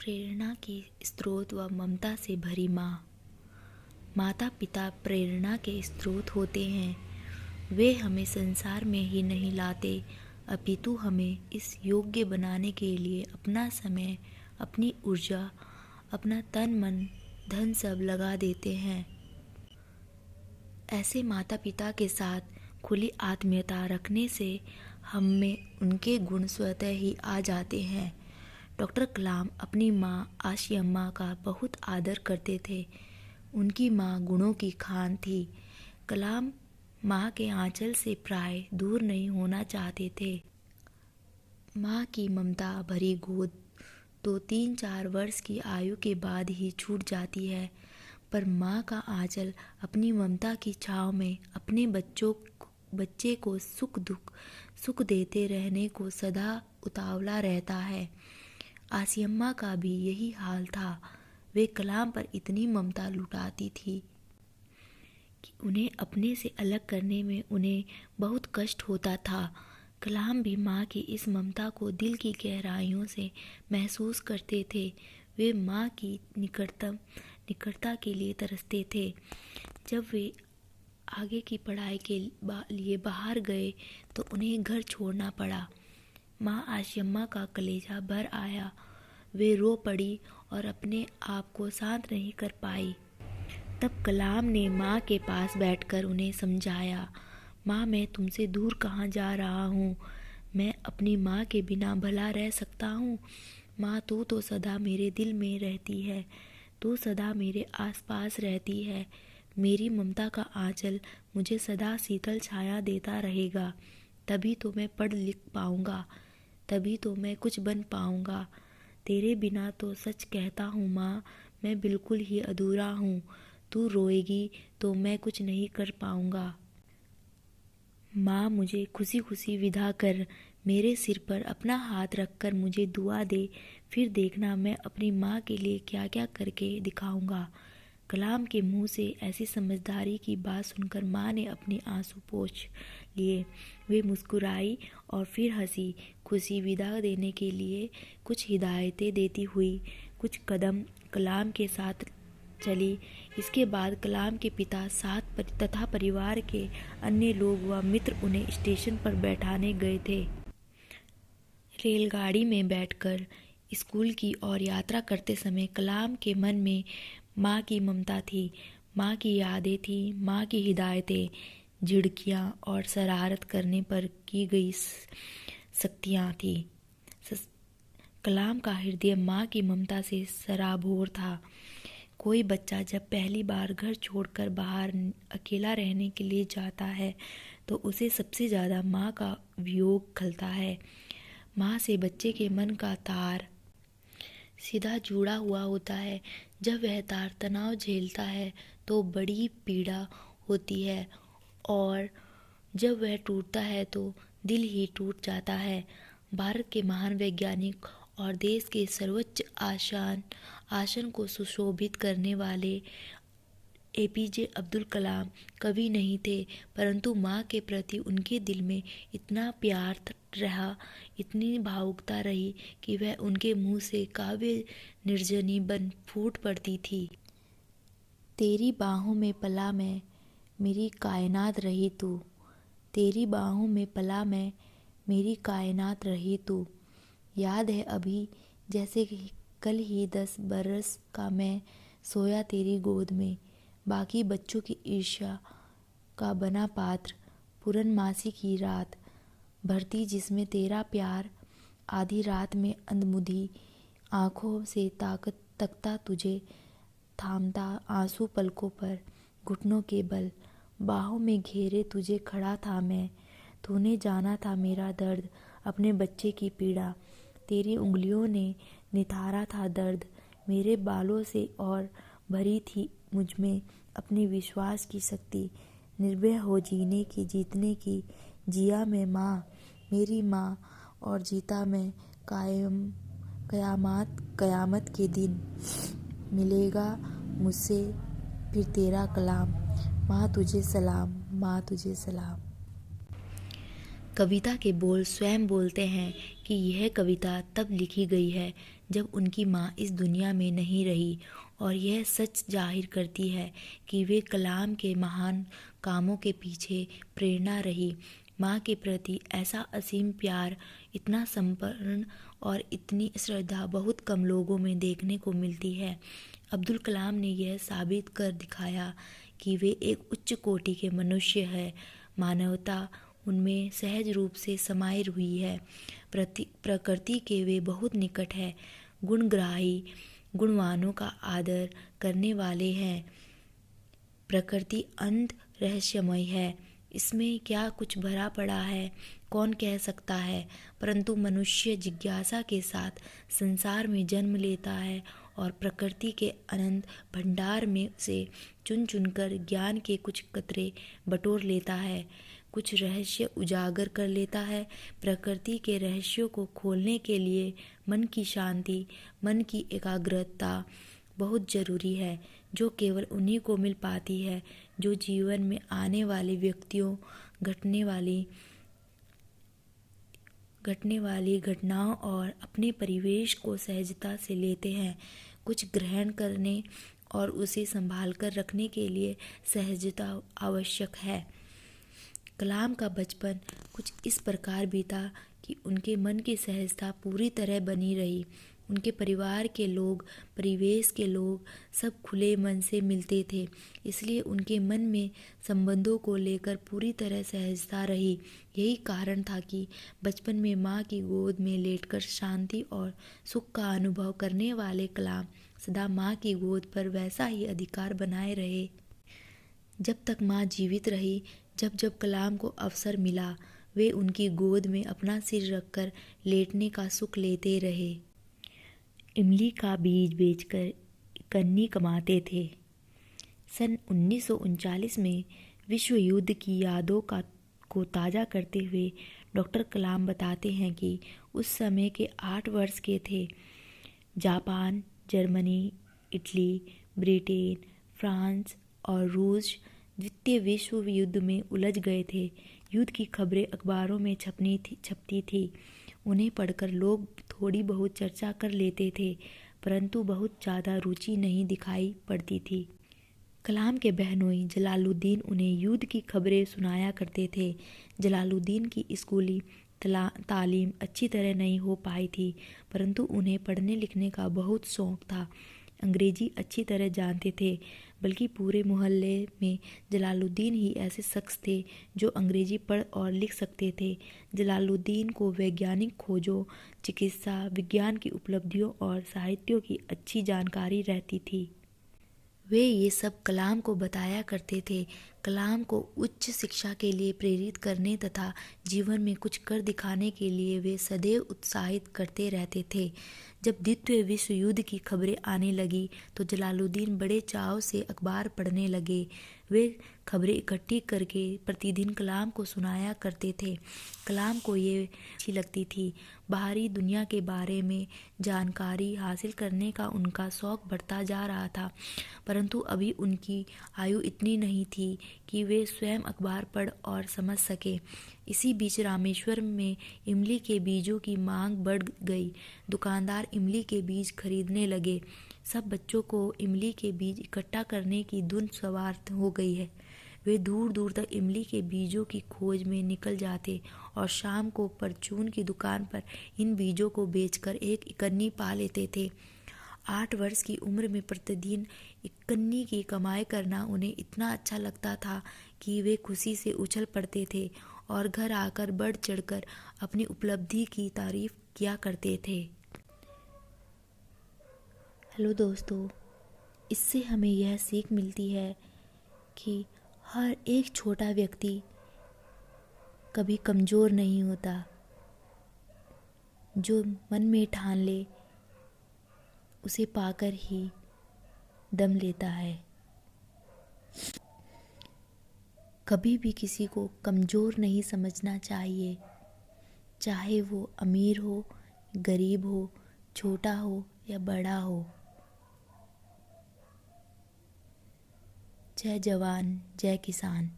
प्रेरणा की स्रोत व ममता से भरी माँ। माता पिता प्रेरणा के स्रोत होते हैं। वे हमें संसार में ही नहीं लाते, अपितु हमें इस योग्य बनाने के लिए अपना समय, अपनी ऊर्जा, अपना तन मन धन सब लगा देते हैं। ऐसे माता पिता के साथ खुली आत्मीयता रखने से हम में उनके गुण स्वतः ही आ जाते हैं। डॉक्टर कलाम अपनी माँ आशी अम्मा का बहुत आदर करते थे। उनकी माँ गुणों की खान थी। कलाम माँ के आंचल से प्राय दूर नहीं होना चाहते थे। माँ की ममता भरी गोद तो 3-4 वर्ष की आयु के बाद ही छूट जाती है, पर माँ का आंचल अपनी ममता की छाँव में अपने बच्चे को सुख देते रहने को सदा उतावला रहता है। आसियम्मा का भी यही हाल था। वे कलाम पर इतनी ममता लुटाती थी कि उन्हें अपने से अलग करने में उन्हें बहुत कष्ट होता था। कलाम भी माँ की इस ममता को दिल की गहराइयों से महसूस करते थे। वे माँ की निकटता के लिए तरसते थे। जब वे आगे की पढ़ाई के लिए बाहर गए तो उन्हें घर छोड़ना पड़ा। माँ आशियम्मा का कलेजा भर आया। वे रो पड़ी और अपने आप को शांत नहीं कर पाई। तब कलाम ने माँ के पास बैठकर उन्हें समझाया, माँ मैं तुमसे दूर कहाँ जा रहा हूँ। मैं अपनी माँ के बिना भला रह सकता हूँ। माँ तू तो सदा मेरे दिल में रहती है, तू सदा मेरे आसपास रहती है। मेरी ममता का आंचल मुझे सदा शीतल छाया देता रहेगा। तभी तो मैं पढ़ लिख पाऊँगा, तभी तो मैं कुछ बन पाऊँगा। तेरे बिना तो सच कहता हूँ माँ, मैं बिल्कुल ही अधूरा हूँ। तू रोएगी तो मैं कुछ नहीं कर पाऊँगा। माँ मुझे खुशी खुशी विदा कर, मेरे सिर पर अपना हाथ रखकर मुझे दुआ दे, फिर देखना मैं अपनी माँ के लिए क्या क्या करके दिखाऊँगा। कलाम के मुंह से ऐसी समझदारी की बात सुनकर माँ ने अपने आंसू पोंछ लिए। वे मुस्कुराई और फिर हंसी खुशी विदा देने के लिए कुछ हिदायतें देती हुई कुछ कदम कलाम के साथ चली। इसके बाद कलाम के पिता साथ तथा परिवार के अन्य लोग व मित्र उन्हें स्टेशन पर बैठाने गए थे। रेलगाड़ी में बैठकर स्कूल की ओर यात्रा करते समय कलाम के मन में माँ की ममता थी, माँ की यादें थी, माँ की हिदायतें, झिड़कियाँ और शरारत करने पर की गई शक्तियाँ थी। कलाम का हृदय माँ की ममता से सराबोर था। कोई बच्चा जब पहली बार घर छोड़कर बाहर अकेला रहने के लिए जाता है तो उसे सबसे ज़्यादा माँ का वियोग खलता है। माँ से बच्चे के मन का तार सीधा जुड़ा हुआ होता है। जब वह तार तनाव झेलता है तो बड़ी पीड़ा होती है और जब वह टूटता है तो दिल ही टूट जाता है। भारत के महान वैज्ञानिक और देश के सर्वोच्च आसन को सुशोभित करने वाले एपीजे अब्दुल कलाम कवि नहीं थे, परंतु माँ के प्रति उनके दिल में इतना प्यार रहा, इतनी भावुकता रही कि वह उनके मुंह से काव्य निर्जनी बन फूट पड़ती थी। तेरी बाहों में पला मैं, मेरी कायनात रही तू। तेरी बाहों में पला मैं, मेरी कायनात रही तू। याद है अभी जैसे कल ही 10 बरस का मैं सोया तेरी गोद में। बाकी बच्चों की ईर्ष्या का बना पात्र, पूर्णमासी की रात भरती जिसमें तेरा प्यार, आधी रात में अंधमुधी आँखों से तकता तुझे, थामता आंसू पलकों पर घुटनों के बल, बाहों में घेरे तुझे खड़ा था मैं। तूने जाना था मेरा दर्द, अपने बच्चे की पीड़ा। तेरी उंगलियों ने निथारा था दर्द मेरे बालों से और भरी थी मुझमें अपने विश्वास की शक्ति। निर्भय हो जीने की, जीतने की, जिया मैं माँ, मेरी माँ, और जीता मैं कयामत के दिन। मिलेगा मुझसे फिर तेरा कलाम, माँ तुझे सलाम, माँ तुझे सलाम। कविता के बोल स्वयं बोलते हैं कि यह कविता तब लिखी गई है जब उनकी माँ इस दुनिया में नहीं रही, और यह सच जाहिर करती है कि वे कलाम के महान कामों के पीछे प्रेरणा रही। माँ के प्रति ऐसा असीम प्यार, इतना समर्पण और इतनी श्रद्धा बहुत कम लोगों में देखने को मिलती है। अब्दुल कलाम ने यह साबित कर दिखाया कि वे एक उच्च कोटि के मनुष्य हैं। मानवता उनमें सहज रूप से समाई हुई है। प्रकृति के वे बहुत निकट है, गुणग्राही, गुणवानों का आदर करने वाले हैं। प्रकृति अनंत रहस्यमय है, इसमें क्या कुछ भरा पड़ा है कौन कह सकता है, परंतु मनुष्य जिज्ञासा के साथ संसार में जन्म लेता है और प्रकृति के अनंत भंडार में से चुन चुनकर ज्ञान के कुछ कतरे बटोर लेता है, कुछ रहस्य उजागर कर लेता है। प्रकृति के रहस्यों को खोलने के लिए मन की शांति, मन की एकाग्रता बहुत जरूरी है, जो केवल उन्हीं को मिल पाती है जो जीवन में आने वाले व्यक्तियों, घटने वाली घटनाओं और अपने परिवेश को सहजता से लेते हैं। कुछ ग्रहण करने और उसे संभाल कर रखने के लिए सहजता आवश्यक है। कलाम का बचपन कुछ इस प्रकार बीता कि उनके मन की सहजता पूरी तरह बनी रही। उनके परिवार के लोग, परिवेश के लोग सब खुले मन से मिलते थे, इसलिए उनके मन में संबंधों को लेकर पूरी तरह सहजता रही। यही कारण था कि बचपन में माँ की गोद में लेटकर शांति और सुख का अनुभव करने वाले कलाम सदा माँ की गोद पर वैसा ही अधिकार बनाए रहे। जब तक माँ जीवित रही, जब जब कलाम को अवसर मिला, वे उनकी गोद में अपना सिर रखकर लेटने का सुख लेते रहे। इमली का बीज बेचकर कन्नी कमाते थे। सन 1939 में विश्व युद्ध की यादों को ताज़ा करते हुए डॉक्टर कलाम बताते हैं कि उस समय के 8 वर्ष के थे। Japan, Germany, Italy, Britain, France और रूस द्वितीय विश्व युद्ध में उलझ गए थे। युद्ध की खबरें अखबारों में छपती थी। उन्हें पढ़कर लोग थोड़ी बहुत चर्चा कर लेते थे, परंतु बहुत ज़्यादा रुचि नहीं दिखाई पड़ती थी। कलाम के बहनोई जलालुद्दीन उन्हें युद्ध की खबरें सुनाया करते थे। जलालुद्दीन की स्कूली तालीम अच्छी तरह नहीं हो पाई थी, परंतु उन्हें पढ़ने लिखने का बहुत शौक था। अंग्रेजी अच्छी तरह जानते थे, बल्कि पूरे मोहल्ले में जलालुद्दीन ही ऐसे शख्स थे जो अंग्रेजी पढ़ और लिख सकते थे। जलालुद्दीन को वैज्ञानिक खोजों, चिकित्सा विज्ञान की उपलब्धियों और साहित्यों की अच्छी जानकारी रहती थी। वे ये सब कलाम को बताया करते थे। कलाम को उच्च शिक्षा के लिए प्रेरित करने तथा जीवन में कुछ कर दिखाने के लिए वे सदैव उत्साहित करते रहते थे। जब द्वितीय विश्व युद्ध की खबरें आने लगी तो जलालुद्दीन बड़े चाव से अखबार पढ़ने लगे। वे खबरें इकट्ठी करके प्रतिदिन कलाम को सुनाया करते थे। कलाम को ये अच्छी लगती थी। बाहरी दुनिया के बारे में जानकारी हासिल करने का उनका शौक बढ़ता जा रहा था, परंतु अभी उनकी आयु इतनी नहीं थी कि वे स्वयं अखबार पढ़ और समझ सके। इसी बीच रामेश्वर में इमली के बीजों की मांग बढ़ गई। दुकानदार इमली के बीज खरीदने लगे। सब बच्चों को इमली के बीज इकट्ठा करने की धुन सवार हो गई है। वे दूर दूर तक इमली के बीजों की खोज में निकल जाते और शाम को परचून की दुकान पर इन बीजों को बेचकर एक इकन्नी पा लेते थे। 8 वर्ष की उम्र में प्रतिदिन इकन्नी की कमाई करना उन्हें इतना अच्छा लगता था कि वे खुशी से उछल पड़ते थे और घर आकर बढ़ चढ़कर अपनी उपलब्धि की तारीफ किया करते थे। हेलो दोस्तों, इससे हमें यह सीख मिलती है कि हर एक छोटा व्यक्ति कभी कमज़ोर नहीं होता। जो मन में ठान ले उसे पाकर ही दम लेता है। कभी भी किसी को कमज़ोर नहीं समझना चाहिए, चाहे वो अमीर हो, गरीब हो, छोटा हो या बड़ा हो। जय जवान, जय किसान।